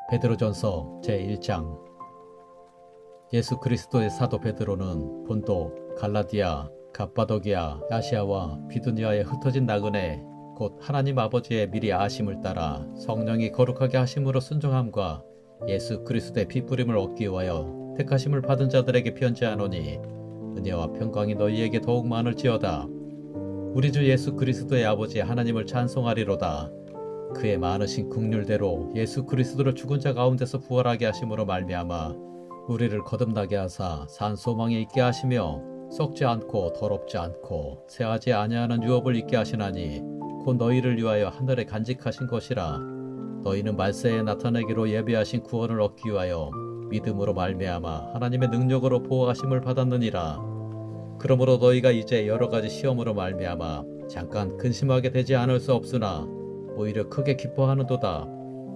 베드로전서 제1장. 예수 그리스도의 사도 베드로는 본도, 갈라디아, 갑바도기아, 아시아와 비두니아에 흩어진 나그네 곧 하나님 아버지의 미리 아심을 따라 성령이 거룩하게 하심으로 순종함과 예수 그리스도의 피뿌림을 얻기 위하여 택하심을 받은 자들에게 편지하노니, 은혜와 평강이 너희에게 더욱 많을지어다. 우리 주 예수 그리스도의 아버지 하나님을 찬송하리로다. 그의 많으신 긍휼대로 예수 그리스도를 죽은 자 가운데서 부활하게 하심으로 말미암아 우리를 거듭나게 하사 산 소망에 있게 하시며 썩지 않고 더럽지 않고 새하지 아니하는 유업을 있게 하시나니, 곧 너희를 위하여 하늘에 간직하신 것이라. 너희는 말세에 나타내기로 예비하신 구원을 얻기 위하여 믿음으로 말미암아 하나님의 능력으로 보호하심을 받았느니라. 그러므로 너희가 이제 여러 가지 시험으로 말미암아 잠깐 근심하게 되지 않을 수 없으나 오히려 크게 기뻐하는도다.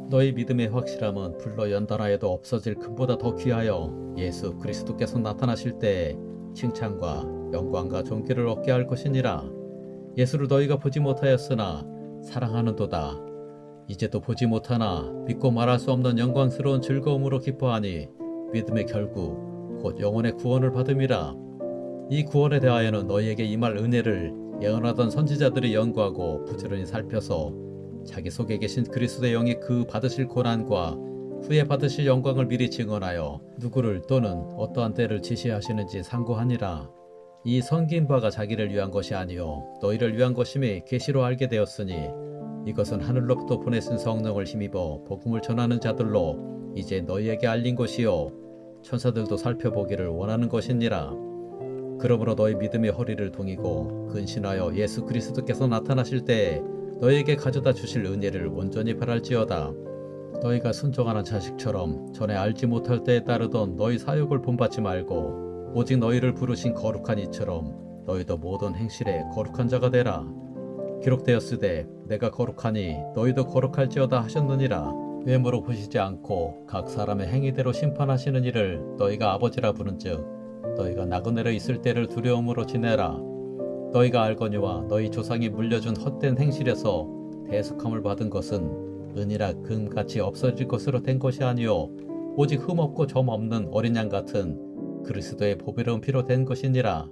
너희 믿음의 확실함은 불로 연단하여도 없어질 금보다 더 귀하여 예수 그리스도께서 나타나실 때에 칭찬과 영광과 존귀를 얻게 할 것이니라. 예수를 너희가 보지 못하였으나 사랑하는도다. 이제도 보지 못하나 믿고 말할 수 없는 영광스러운 즐거움으로 기뻐하니 믿음의 결국 곧 영혼의 구원을 받음이라. 이 구원에 대하여는 너희에게 임할 은혜를 예언하던 선지자들이 연구하고 부지런히 살펴서 자기 속에 계신 그리스도의 영이 그 받으실 고난과 후에 받으실 영광을 미리 증언하여 누구를 또는 어떠한 때를 지시하시는지 상고하니라. 이 섬긴 바가 자기를 위한 것이 아니요 너희를 위한 것임이 계시로 알게 되었으니, 이것은 하늘로부터 보내신 성령을 힘입어 복음을 전하는 자들로 이제 너희에게 알린 것이요 천사들도 살펴보기를 원하는 것이니라. 그러므로 너희 믿음의 허리를 동이고 근신하여 예수 그리스도께서 나타나실 때에 너희에게 가져다 주실 은혜를 온전히 바랄지어다. 너희가 순종하는 자식처럼 전에 알지 못할 때에 따르던 너희 사욕을 본받지 말고 오직 너희를 부르신 거룩한 이처럼 너희도 모든 행실에 거룩한 자가 되라. 기록되었으되 내가 거룩하니 너희도 거룩할지어다 하셨느니라. 외모로 보시지 않고 각 사람의 행위대로 심판하시는 이를 너희가 아버지라 부른즉 너희가 나그네로 있을 때를 두려움으로 지내라. 너희가 알거니와 너희 조상이 물려준 헛된 행실에서 대속함을 받은 것은 은이라 금같이 없어질 것으로 된 것이 아니요 오직 흠없고 점 없는 어린 양 같은 그리스도의 보배로운 피로 된 것이니라.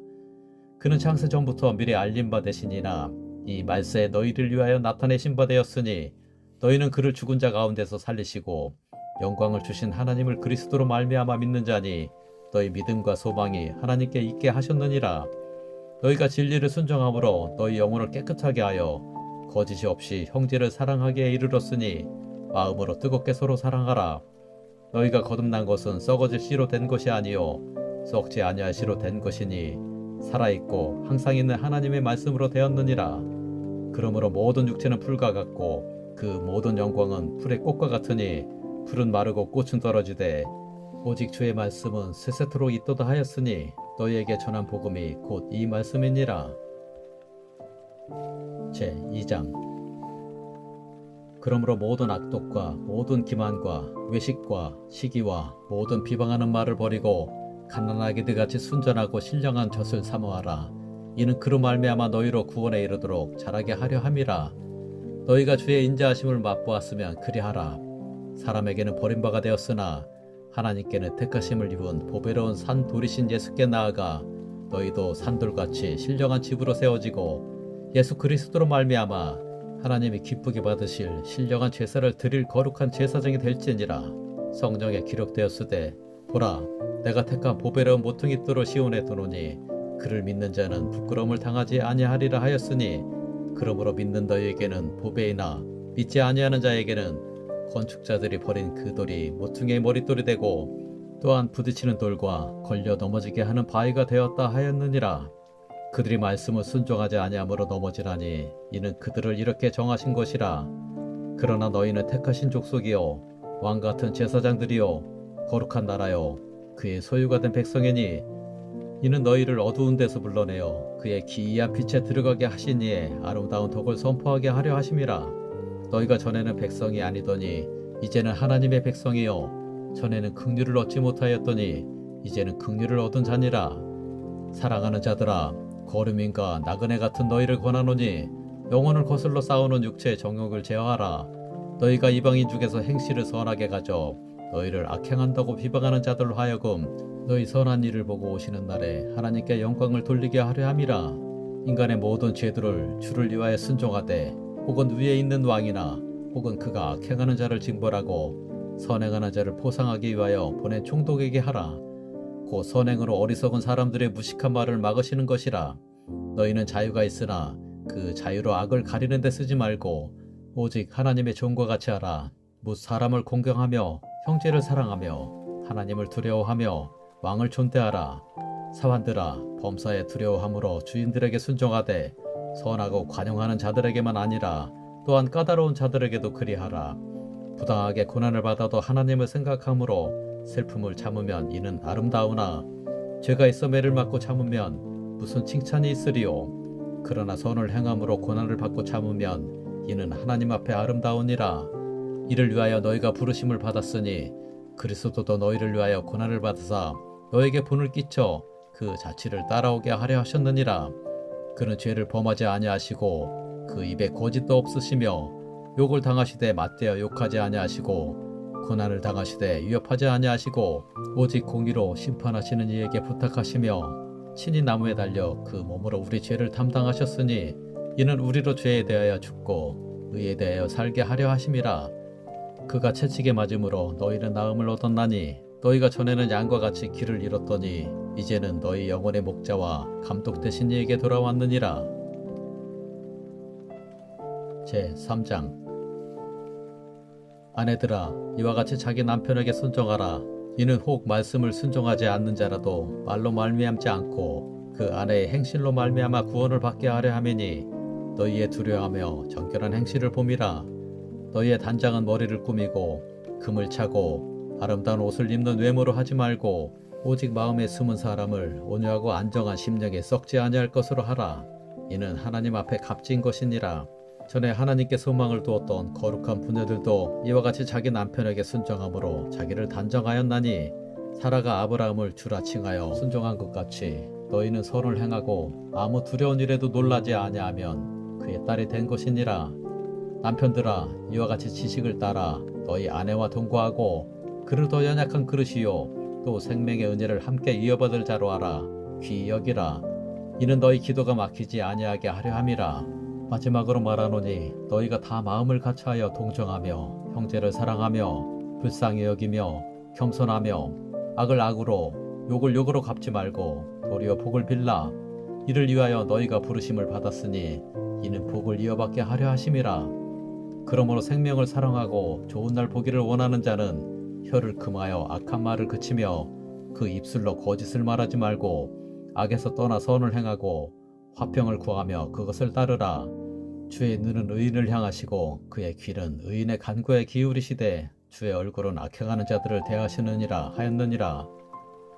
그는 창세 전부터 미리 알린 바 되시니나 이 말세에 너희를 위하여 나타내신 바 되었으니, 너희는 그를 죽은 자 가운데서 살리시고 영광을 주신 하나님을 그리스도로 말미암아 믿는 자니, 너희 믿음과 소망이 하나님께 있게 하셨느니라. 너희가 진리를 순종함으로 너희 영혼을 깨끗하게 하여 거짓이 없이 형제를 사랑하기에 이르렀으니 마음으로 뜨겁게 서로 사랑하라. 너희가 거듭난 것은 썩어질 씨로 된 것이 아니요 썩지 아니할 씨로 된 것이니 살아있고 항상 있는 하나님의 말씀으로 되었느니라. 그러므로 모든 육체는 풀과 같고 그 모든 영광은 풀의 꽃과 같으니 풀은 마르고 꽃은 떨어지되 오직 주의 말씀은 세세토록 있도다 하였으니 너희에게 전한 복음이 곧 이 말씀이니라. 제2장. 그러므로 모든 악독과 모든 기만과 외식과 시기와 모든 비방하는 말을 버리고 갓난아기들 같이 순전하고 신령한 젖을 사모하라. 이는 그로 말미암아 너희로 구원에 이르도록 자라게 하려 함이라. 너희가 주의 인자하심을 맛보았으면 그리하라. 사람에게는 버림바가 되었으나 하나님께는 택하심을 입은 보배로운 산 돌이신 예수께 나아가 너희도 산돌같이 신령한 집으로 세워지고 예수 그리스도로 말미암아 하나님이 기쁘게 받으실 신령한 제사를 드릴 거룩한 제사장이 될지니라. 성경에 기록되었으되 보라, 내가 택한 보배로운 모퉁이 뜰을 시온에 두노니 그를 믿는 자는 부끄러움을 당하지 아니하리라 하였으니, 그러므로 믿는 너희에게는 보배이나 믿지 아니하는 자에게는 건축자들이 버린 그 돌이 모퉁이의 머릿돌이 되고 또한 부딪히는 돌과 걸려 넘어지게 하는 바위가 되었다 하였느니라. 그들이 말씀을 순종하지 아니함으로 넘어지라니 이는 그들을 이렇게 정하신 것이라. 그러나 너희는 택하신 족속이요 왕같은 제사장들이요 거룩한 나라요 그의 소유가 된 백성이니, 이는 너희를 어두운 데서 불러내어 그의 기이한 빛에 들어가게 하신 이의 아름다운 덕을 선포하게 하려 하심이라. 너희가 전에는 백성이 아니더니 이제는 하나님의 백성이요 전에는 긍휼을 얻지 못하였더니 이제는 긍휼을 얻은 자니라. 사랑하는 자들아, 거름인과 나그네 같은 너희를 권하노니 영혼을 거슬러 싸우는 육체의 정욕을 제어하라. 너희가 이방인 중에서 행실을 선하게 가져 너희를 악행한다고 비방하는 자들로 하여금 너희 선한 일을 보고 오시는 날에 하나님께 영광을 돌리게 하려 함이라. 인간의 모든 죄들을 주를 위하여 순종하되 혹은 위에 있는 왕이나 혹은 그가 악행하는 자를 징벌하고 선행하는 자를 포상하기 위하여 보낸 총독에게 하라. 곧 선행으로 어리석은 사람들의 무식한 말을 막으시는 것이라. 너희는 자유가 있으나 그 자유로 악을 가리는 데 쓰지 말고 오직 하나님의 종과 같이 하라. 무 사람을 공경하며 형제를 사랑하며 하나님을 두려워하며 왕을 존대하라. 사환들아, 범사에 두려워함으로 주인들에게 순종하되 선하고 관용하는 자들에게만 아니라 또한 까다로운 자들에게도 그리하라. 부당하게 고난을 받아도 하나님을 생각함으로 슬픔을 참으면 이는 아름다우나 죄가 있어 매를 맞고 참으면 무슨 칭찬이 있으리요. 그러나 선을 행함으로 고난을 받고 참으면 이는 하나님 앞에 아름다우니라. 이를 위하여 너희가 부르심을 받았으니 그리스도도 너희를 위하여 고난을 받으사 너에게 분을 끼쳐 그 자취를 따라오게 하려 하셨느니라. 그는 죄를 범하지 아니하시고 그 입에 거짓도 없으시며 욕을 당하시되 맞대어 욕하지 아니하시고 고난을 당하시되 위협하지 아니하시고 오직 공의로 심판하시는 이에게 부탁하시며 친히 나무에 달려 그 몸으로 우리 죄를 담당하셨으니 이는 우리로 죄에 대하여 죽고 의에 대하여 살게 하려 하심이라. 그가 채찍에 맞음으로 너희는 나음을 얻었나니 너희가 전에는 양과 같이 길을 잃었더니 이제는 너희 영혼의 목자와 감독 되신 이에게 돌아왔느니라. 제3장. 아내들아, 이와 같이 자기 남편에게 순종하라. 이는 혹 말씀을 순종하지 않는 자라도 말로 말미암지 않고 그 아내의 행실로 말미암아 구원을 받게 하려 함이니 너희의 두려워하며 정결한 행실을 봄이라. 너희의 단장은 머리를 꾸미고 금을 차고 아름다운 옷을 입는 외모로 하지 말고 오직 마음에 숨은 사람을 온유하고 안정한 심령에 썩지 아니할 것으로 하라. 이는 하나님 앞에 값진 것이니라. 전에 하나님께 소망을 두었던 거룩한 부녀들도 이와 같이 자기 남편에게 순종함으로 자기를 단정하였나니 사라가 아브라함을 주라 칭하여 순종한 것 같이 너희는 선을 행하고 아무 두려운 일에도 놀라지 아니하면 그의 딸이 된 것이니라. 남편들아, 이와 같이 지식을 따라 너희 아내와 동거하고 그를 더 연약한 그릇이요 또 생명의 은혜를 함께 이어받을 자로 하라. 귀히 여기라. 이는 너희 기도가 막히지 아니하게 하려 함이라. 마지막으로 말하노니 너희가 다 마음을 같이하여 동정하며 형제를 사랑하며 불쌍히 여기며 겸손하며 악을 악으로 욕을 욕으로 갚지 말고 도리어 복을 빌라. 이를 위하여 너희가 부르심을 받았으니 이는 복을 이어받게 하려 하심이라. 그러므로 생명을 사랑하고 좋은 날 보기를 원하는 자는 혀를 금하여 악한 말을 그치며 그 입술로 거짓을 말하지 말고 악에서 떠나 선을 행하고 화평을 구하며 그것을 따르라. 주의 눈은 의인을 향하시고 그의 귀는 의인의 간구에 기울이시되 주의 얼굴은 악행하는 자들을 대하시느니라 하였느니라.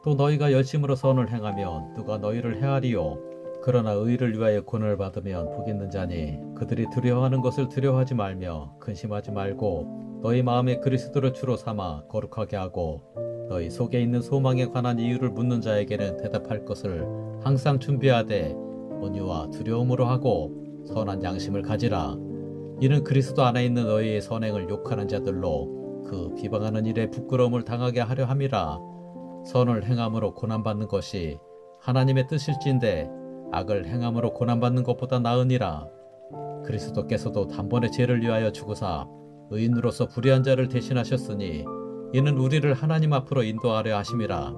또 너희가 열심으로 선을 행하면 누가 너희를 해하리요. 그러나 의를 위하여 고난을 받으면 복 있는 자니 그들이 두려워하는 것을 두려워하지 말며 근심하지 말고 너희 마음에 그리스도를 주로 삼아 거룩하게 하고 너희 속에 있는 소망에 관한 이유를 묻는 자에게는 대답할 것을 항상 준비하되 온유와 두려움으로 하고 선한 양심을 가지라. 이는 그리스도 안에 있는 너희의 선행을 욕하는 자들로 그 비방하는 일에 부끄러움을 당하게 하려 함이라. 선을 행함으로 고난받는 것이 하나님의 뜻일진데 악을 행함으로 고난받는 것보다 나으니라. 그리스도께서도 단번에 죄를 위하여 죽으사 의인으로서 불의한 자를 대신하셨으니 이는 우리를 하나님 앞으로 인도하려 하심이라.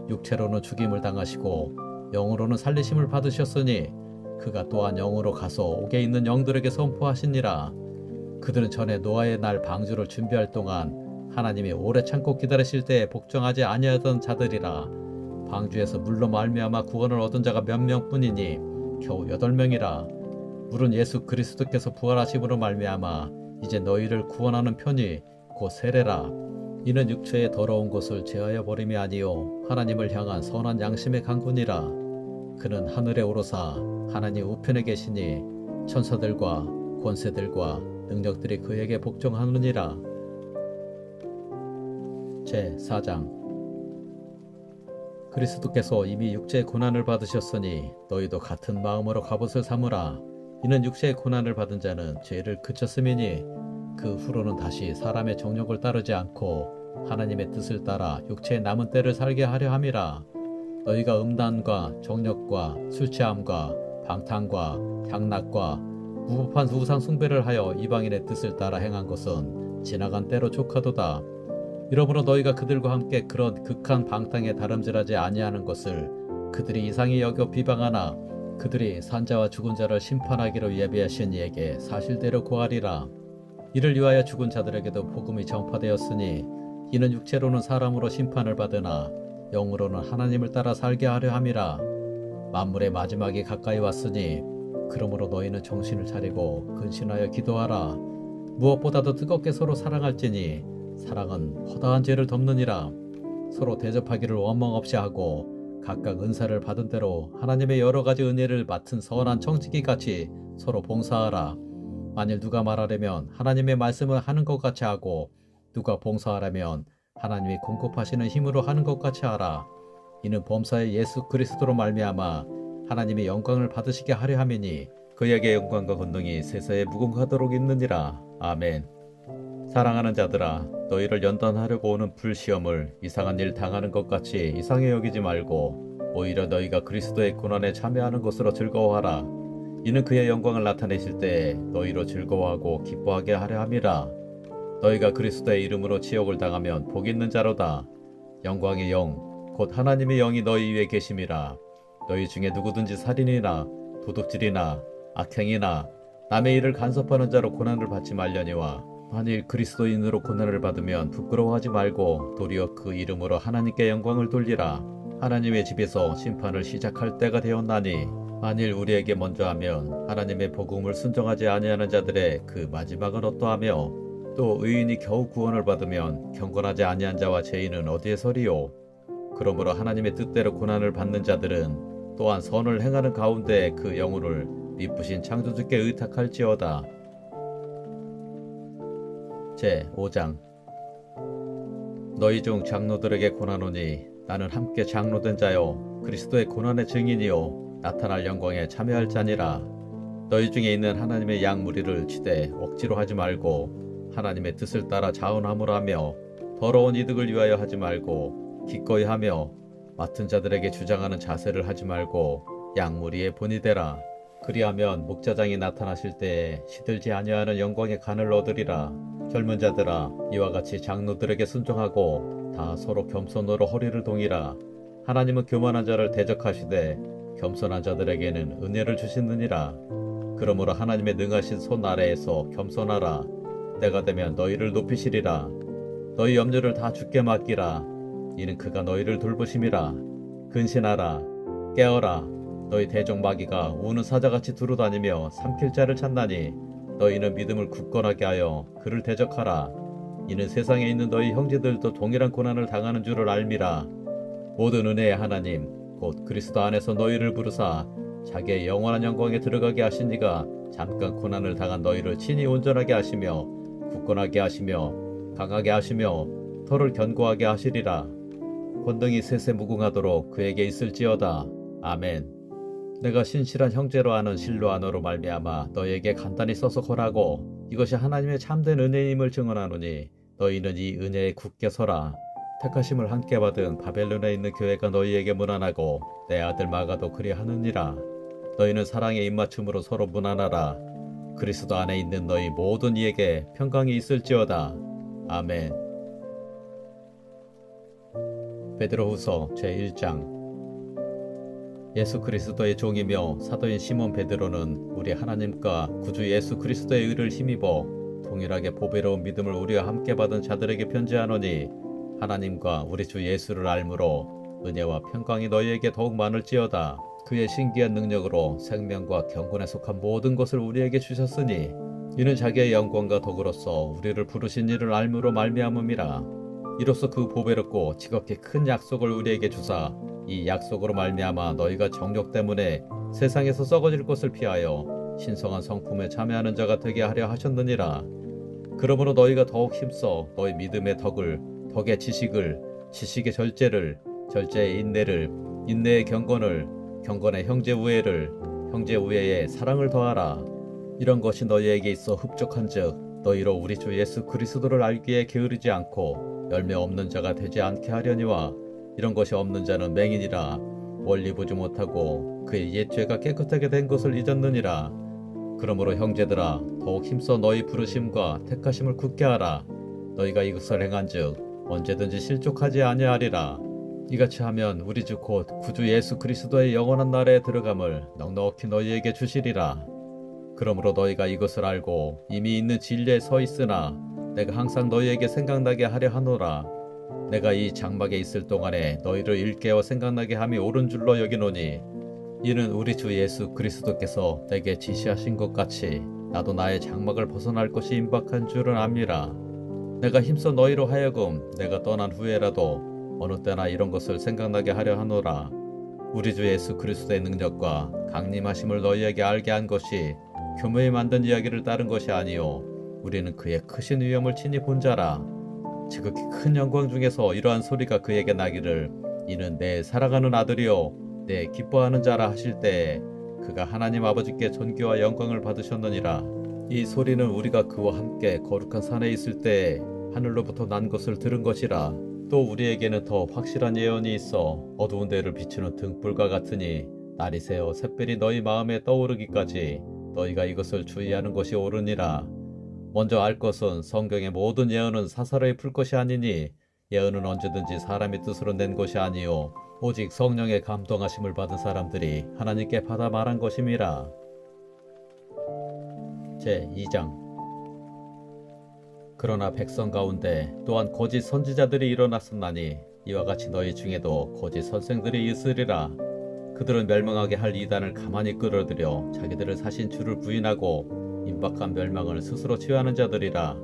육체로는 죽임을 당하시고 영으로는 살리심을 받으셨으니 그가 또한 영으로 가서 옥에 있는 영들에게 선포하시니라. 그들은 전에 노아의 날 방주를 준비할 동안 하나님이 오래 참고 기다리실 때에 복종하지 아니하던 자들이라. 방주에서 물로 말미암아 구원을 얻은 자가 몇 명뿐이니 겨우 8명이라. 물은 예수 그리스도께서 부활하심으로 말미암아 이제 너희를 구원하는 편이 곧 세례라. 이는 육체의 더러운 것을 제하여 버림이 아니요 하나님을 향한 선한 양심의 강군이라. 그는 하늘에 오르사 하나님 우편에 계시니 천사들과 권세들과 능력들이 그에게 복종하느니라. 제4장. 그리스도께서 이미 육체의 고난을 받으셨으니 너희도 같은 마음으로 갑옷을 삼으라. 이는 육체의 고난을 받은 자는 죄를 그쳤음이니 그 후로는 다시 사람의 정욕을 따르지 않고 하나님의 뜻을 따라 육체의 남은 때를 살게 하려 함이라. 너희가 음란과 정욕과 술 취함과 방탕과 향락과 무법한 우상 숭배를 하여 이방인의 뜻을 따라 행한 것은 지나간 때로 족하도다. 이러므로 너희가 그들과 함께 그런 극한 방탕에 다름질하지 아니하는 것을 그들이 이상히 여겨 비방하나 그들이 산자와 죽은 자를 심판하기로 예비하신 이에게 사실대로 고하리라. 이를 위하여 죽은 자들에게도 복음이 전파되었으니 이는 육체로는 사람으로 심판을 받으나 영으로는 하나님을 따라 살게 하려 함이라. 만물의 마지막이 가까이 왔으니 그러므로 너희는 정신을 차리고 근신하여 기도하라. 무엇보다도 뜨겁게 서로 사랑할지니 사랑은 허다한 죄를 덮느니라. 서로 대접하기를 원망 없이 하고 각각 은사를 받은 대로 하나님의 여러 가지 은혜를 맡은 선한 청지기 같이 서로 봉사하라. 만일 누가 말하려면 하나님의 말씀을 하는 것 같이 하고 누가 봉사하려면 하나님이 공급하시는 힘으로 하는 것 같이 하라. 이는 범사의 예수 그리스도로 말미암아 하나님의 영광을 받으시게 하려 함이니 그에게 영광과 권능이 세세에 무궁하도록 있느니라. 아멘. 사랑하는 자들아, 너희를 연단하려고 오는 불시험을 이상한 일 당하는 것 같이 이상히 여기지 말고 오히려 너희가 그리스도의 고난에 참여하는 것으로 즐거워하라. 이는 그의 영광을 나타내실 때에 너희로 즐거워하고 기뻐하게 하려 함이라. 너희가 그리스도의 이름으로 치욕을 당하면 복 있는 자로다. 영광의 영, 곧 하나님의 영이 너희 위에 계심이라. 너희 중에 누구든지 살인이나 도둑질이나 악행이나 남의 일을 간섭하는 자로 고난을 받지 말려니와 만일 그리스도인으로 고난을 받으면 부끄러워하지 말고 도리어 그 이름으로 하나님께 영광을 돌리라. 하나님의 집에서 심판을 시작할 때가 되었나니 만일 우리에게 먼저 하면 하나님의 복음을 순종하지 아니하는 자들의 그 마지막은 어떠하며 또 의인이 겨우 구원을 받으면 경건하지 아니한 자와 죄인은 어디에 서리요. 그러므로 하나님의 뜻대로 고난을 받는 자들은 또한 선을 행하는 가운데 그 영혼을 미쁘신 창조주께 의탁할지어다. 제5장. 너희 중 장로들에게 고난오니 나는 함께 장로된 자요 그리스도의 고난의 증인이요 나타날 영광에 참여할 자니라. 너희 중에 있는 하나님의 양 무리를 치되 억지로 하지 말고 하나님의 뜻을 따라 자원함으로 하며 더러운 이득을 위하여 하지 말고 기꺼이 하며 맡은 자들에게 주장하는 자세를 하지 말고 양 무리의 본이 되라. 그리하면 목자장이 나타나실 때에 시들지 아니하는 영광의 간을 얻으리라. 젊은 자들아, 이와 같이 장로들에게 순종하고 다 서로 겸손으로 허리를 동이라. 하나님은 교만한 자를 대적하시되 겸손한 자들에게는 은혜를 주시느니라. 그러므로 하나님의 능하신 손 아래에서 겸손하라. 때가 되면 너희를 높이시리라. 너희 염려를 다 주께 맡기라. 이는 그가 너희를 돌보심이라. 근신하라. 깨어라. 너희 대적 마귀가 우는 사자같이 두루다니며 삼킬 자를 찾나니 너희는 믿음을 굳건하게 하여 그를 대적하라. 이는 세상에 있는 너희 형제들도 동일한 고난을 당하는 줄을 알미라. 모든 은혜의 하나님 곧 그리스도 안에서 너희를 부르사 자기의 영원한 영광에 들어가게 하신 이가 잠깐 고난을 당한 너희를 친히 온전하게 하시며 굳건하게 하시며 강하게 하시며 터를 견고하게 하시리라. 권능이 세세 무궁하도록 그에게 있을지어다. 아멘. 내가 신실한 형제로 아는 실로아너로 말미암아 너희에게 간단히 써서 고라고 이것이 하나님의 참된 은혜임을 증언하노니 너희는 이 은혜에 굳게 서라. 택하심을 함께 받은 바벨론에 있는 교회가 너희에게 문안하고 내 아들 마가도 그리하느니라. 너희는 사랑의 입맞춤으로 서로 문안하라. 그리스도 안에 있는 너희 모든 이에게 평강이 있을지어다. 아멘. 베드로후서 제1장. 예수 그리스도의 종이며 사도인 시몬 베드로는 우리 하나님과 구주 예수 그리스도의 의를 힘입어 동일하게 보배로운 믿음을 우리와 함께 받은 자들에게 편지하노니 하나님과 우리 주 예수를 알므로 은혜와 평강이 너희에게 더욱 많을지어다. 그의 신기한 능력으로 생명과 경건에 속한 모든 것을 우리에게 주셨으니 이는 자기의 영광과 덕으로서 우리를 부르신 이를 알므로 말미암음이라. 이로써 그 보배롭고 지극히 큰 약속을 우리에게 주사 이 약속으로 말미암아 너희가 정욕 때문에 세상에서 썩어질 것을 피하여 신성한 성품에 참여하는 자가 되게 하려 하셨느니라. 그러므로 너희가 더욱 힘써 너희 믿음의 덕을, 덕의 지식을, 지식의 절제를, 절제의 인내를, 인내의 경건을, 경건의 형제 우애를, 형제 우애에 사랑을 더하라. 이런 것이 너희에게 있어 흡족한즉 너희로 우리 주 예수 그리스도를 알기에 게으르지 않고 열매 없는 자가 되지 않게 하려니와 이런 것이 없는 자는 맹인이라 멀리 보지 못하고 그의 옛 죄가 깨끗하게 된 것을 잊었느니라. 그러므로 형제들아 더욱 힘써 너희 부르심과 택하심을 굳게 하라. 너희가 이것을 행한즉 언제든지 실족하지 아니하리라. 이같이 하면 우리 주 곧 구주 예수 그리스도의 영원한 나라에 들어감을 넉넉히 너희에게 주시리라. 그러므로 너희가 이것을 알고 이미 있는 진리에 서 있으나 내가 항상 너희에게 생각나게 하려 하노라. 내가 이 장막에 있을 동안에 너희를 일깨워 생각나게 함이 옳은 줄로 여기노니 이는 우리 주 예수 그리스도께서 내게 지시하신 것 같이 나도 나의 장막을 벗어날 것이 임박한 줄은 압니다. 내가 힘써 너희로 하여금 내가 떠난 후에라도 어느 때나 이런 것을 생각나게 하려 하노라. 우리 주 예수 그리스도의 능력과 강림하심을 너희에게 알게 한 것이 교묘히 만든 이야기를 따른 것이 아니요 우리는 그의 크신 위엄을 친히 본 자라. 지극히 큰 영광 중에서 이러한 소리가 그에게 나기를 이는 내 사랑하는 아들이요 내 기뻐하는 자라 하실 때에 그가 하나님 아버지께 존귀와 영광을 받으셨느니라. 이 소리는 우리가 그와 함께 거룩한 산에 있을 때에 하늘로부터 난 것을 들은 것이라. 또 우리에게는 더 확실한 예언이 있어 어두운 데를 비추는 등불과 같으니 날이 새어 샛별이 너희 마음에 떠오르기까지 너희가 이것을 주의하는 것이 옳으니라. 먼저 알 것은 성경의 모든 예언은 사사로이 풀 것이 아니니 예언은 언제든지 사람의 뜻으로 낸 것이 아니요 오직 성령의 감동하심을 받은 사람들이 하나님께 받아 말한 것임이라. 제2장. 그러나 백성 가운데 또한 거짓 선지자들이 일어났었나니 이와 같이 너희 중에도 거짓 선생들이 있으리라. 그들은 멸망하게 할 이단을 가만히 끌어들여 자기들을 사신 주를 부인하고 임박한 멸망을 스스로 취하는 자들이라.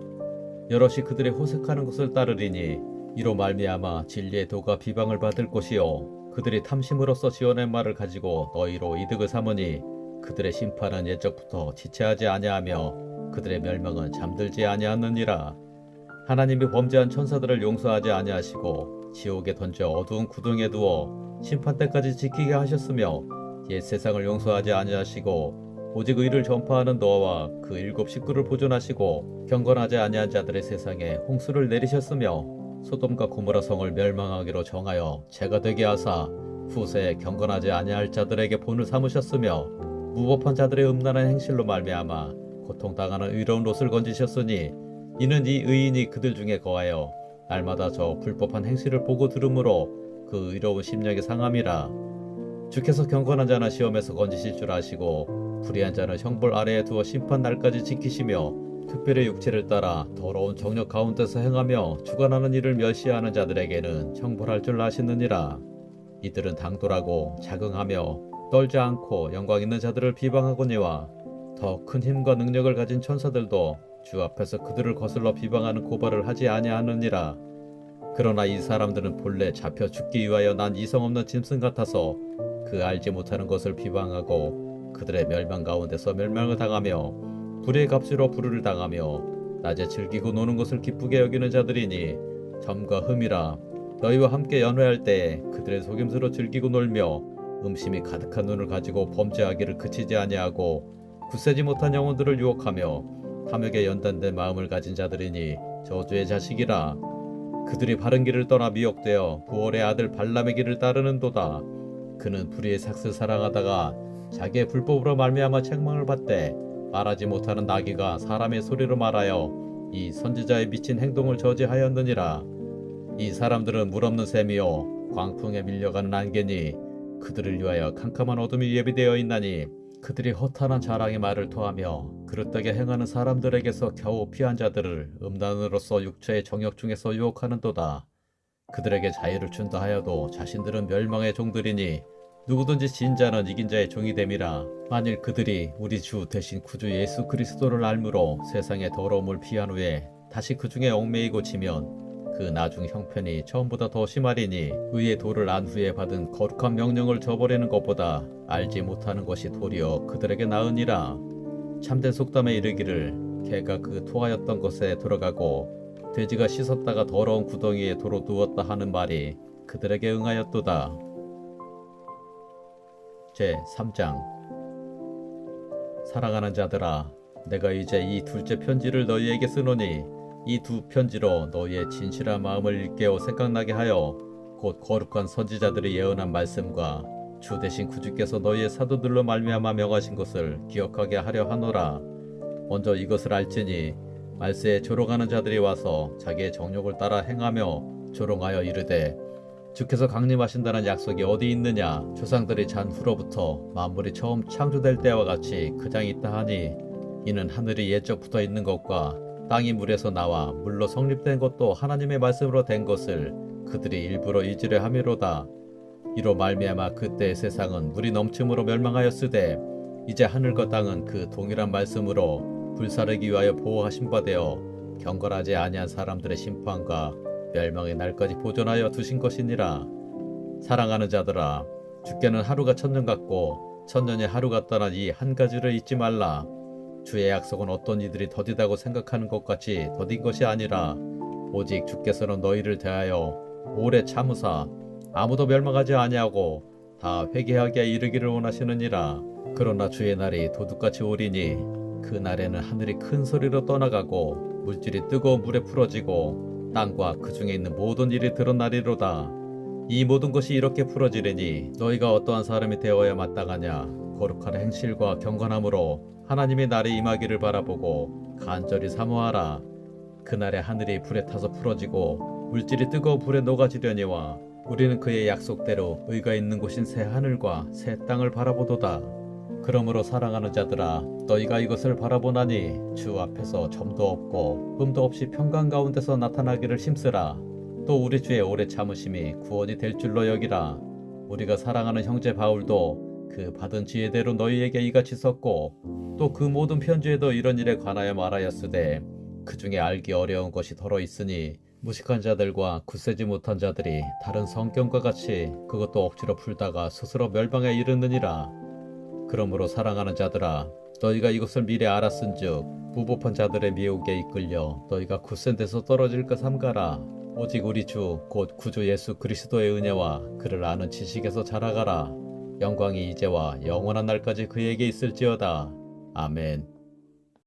여럿이 그들의 호색하는 것을 따르리니 이로 말미암아 진리의 도가 비방을 받을 것이요 그들이 탐심으로써 지어낸 말을 가지고 너희로 이득을 삼으니 그들의 심판은 옛적부터 지체하지 아니하며 그들의 멸망은 잠들지 아니하느니라. 하나님이 범죄한 천사들을 용서하지 아니하시고 지옥에 던져 어두운 구덩이에 두어 심판 때까지 지키게 하셨으며 옛 세상을 용서하지 아니하시고 오직 의를 전파하는 노아와 그 7 식구를 보존하시고 경건하지 아니한 자들의 세상에 홍수를 내리셨으며 소돔과 고모라 성을 멸망하기로 정하여 재가 되게 하사 후세에 경건하지 아니할 자들에게 본을 삼으셨으며 무법한 자들의 음란한 행실로 말미암아 고통당하는 의로운 롯을 건지셨으니 이는 이 의인이 그들 중에 거하여 날마다 저 불법한 행실을 보고 들으므로 그 의로운 심령이 상함이라. 주께서 경건한 자는 시험에서 건지실 줄 아시고 불의한 자는 형벌 아래에 두어 심판 날까지 지키시며 특별히 육체를 따라 더러운 정욕 가운데서 행하며 주관하는 일을 멸시하는 자들에게는 형벌할 줄 아시느니라. 이들은 당돌하고 자긍하며 떨지 않고 영광 있는 자들을 비방하거니와 더 큰 힘과 능력을 가진 천사들도 주 앞에서 그들을 거슬러 비방하는 고발을 하지 아니하느니라. 그러나 이 사람들은 본래 잡혀 죽기 위하여 난 이성 없는 짐승 같아서 그 알지 못하는 것을 비방하고 그들의 멸망 가운데서 멸망을 당하며 불의 값으로 불을 당하며 낮에 즐기고 노는 것을 기쁘게 여기는 자들이니 점과 흠이라. 너희와 함께 연회할 때에 그들의 속임수로 즐기고 놀며 음심이 가득한 눈을 가지고 범죄하기를 그치지 아니하고 굳세지 못한 영혼들을 유혹하며 탐욕에 연단된 마음을 가진 자들이니 저주의 자식이라. 그들이 바른 길을 떠나 미혹되어 부올의 아들 발람의 길을 따르는도다. 그는 불의의 삭슬 사랑하다가 자기의 불법으로 말미암아 책망을 받되 말하지 못하는 나귀가 사람의 소리로 말하여 이 선지자의 미친 행동을 저지하였느니라. 이 사람들은 물없는 샘이요 광풍에 밀려가는 안개니 그들을 위하여 캄캄한 어둠이 예비되어 있나니 그들이 허탄한 자랑의 말을 토하며 그릇되게 행하는 사람들에게서 겨우 피한 자들을 음란으로서 육체의 정욕 중에서 유혹하는도다. 그들에게 자유를 준다 하여도 자신들은 멸망의 종들이니 누구든지 진 자는 이긴 자의 종이 됨이라. 만일 그들이 우리 주 대신 구주 예수 그리스도를 알므로 세상의 더러움을 피한 후에 다시 그 중에 얽매이고 지면 그 나중 형편이 처음보다 더 심하리니 의의 도를 안 후에 받은 거룩한 명령을 저버리는 것보다 알지 못하는 것이 도리어 그들에게 나으니라. 참된 속담에 이르기를 개가 그 토하였던 것에 들어가고 돼지가 씻었다가 더러운 구덩이에 도로 누웠다 하는 말이 그들에게 응하였도다. 제3장. 사랑하는 자들아, 내가 이제 이 둘째 편지를 너희에게 쓰노니 이 두 편지로 너희의 진실한 마음을 일깨워 생각나게 하여 곧 거룩한 선지자들이 예언한 말씀과 주 대신 구주께서 너희의 사도들로 말미암아 명하신 것을 기억하게 하려 하노라. 먼저 이것을 알지니 말세에 조롱하는 자들이 와서 자기의 정욕을 따라 행하며 조롱하여 이르되 주께서 강림하신다는 약속이 어디 있느냐. 조상들이 잔 후로부터 만물이 처음 창조될 때와 같이 그장 있다 하니 이는 하늘이 옛적부터 있는 것과 땅이 물에서 나와 물로 성립된 것도 하나님의 말씀으로 된 것을 그들이 일부러 잊으려 함이로다. 이로 말미암아 그때의 세상은 물이 넘침으로 멸망하였으되 이제 하늘과 땅은 그 동일한 말씀으로 불사르기 위하여 보호하신 바 되어 경건하지 아니한 사람들의 심판과 멸망의 날까지 보존하여 두신 것이니라. 사랑하는 자들아, 주께는 하루가 천년 같고 천년이 하루 같다는 이 한 가지를 잊지 말라. 주의 약속은 어떤 이들이 더디다고 생각하는 것 같이 더딘 것이 아니라 오직 주께서는 너희를 대하여 오래 참으사 아무도 멸망하지 아니하고 다 회개하게 이르기를 원하시느니라. 그러나 주의 날이 도둑같이 오리니 그 날에는 하늘이 큰 소리로 떠나가고 물질이 뜨거운 물에 풀어지고 땅과 그 중에 있는 모든 일이 드러나리로다. 이 모든 것이 이렇게 풀어지리니 너희가 어떠한 사람이 되어야 마땅하냐. 거룩한 행실과 경건함으로 하나님의 날이 임하기를 바라보고 간절히 사모하라. 그날에 하늘이 불에 타서 풀어지고 물질이 뜨거운 불에 녹아지려니와 우리는 그의 약속대로 의가 있는 곳인 새 하늘과 새 땅을 바라보도다. 그러므로 사랑하는 자들아, 너희가 이것을 바라보나니 주 앞에서 점도 없고 흠도 없이 평강 가운데서 나타나기를 힘쓰라. 또 우리 주의 오래 참으심이 구원이 될 줄로 여기라. 우리가 사랑하는 형제 바울도 그 받은 지혜대로 너희에게 이같이 썼고 또 그 모든 편지에도 이런 일에 관하여 말하였으되 그 중에 알기 어려운 것이 더러 있으니 무식한 자들과 굳세지 못한 자들이 다른 성경과 같이 그것도 억지로 풀다가 스스로 멸망에 이르느니라. 그러므로 사랑하는 자들아, 너희가 이것을 미리 알았은즉 부법한 자들의 미혹에 이끌려 너희가 굳센 데서 떨어질까 삼가라. 오직 우리 주 곧 구주 예수 그리스도의 은혜와 그를 아는 지식에서 자라가라. 영광이 이제와 영원한 날까지 그에게 있을지어다. 아멘.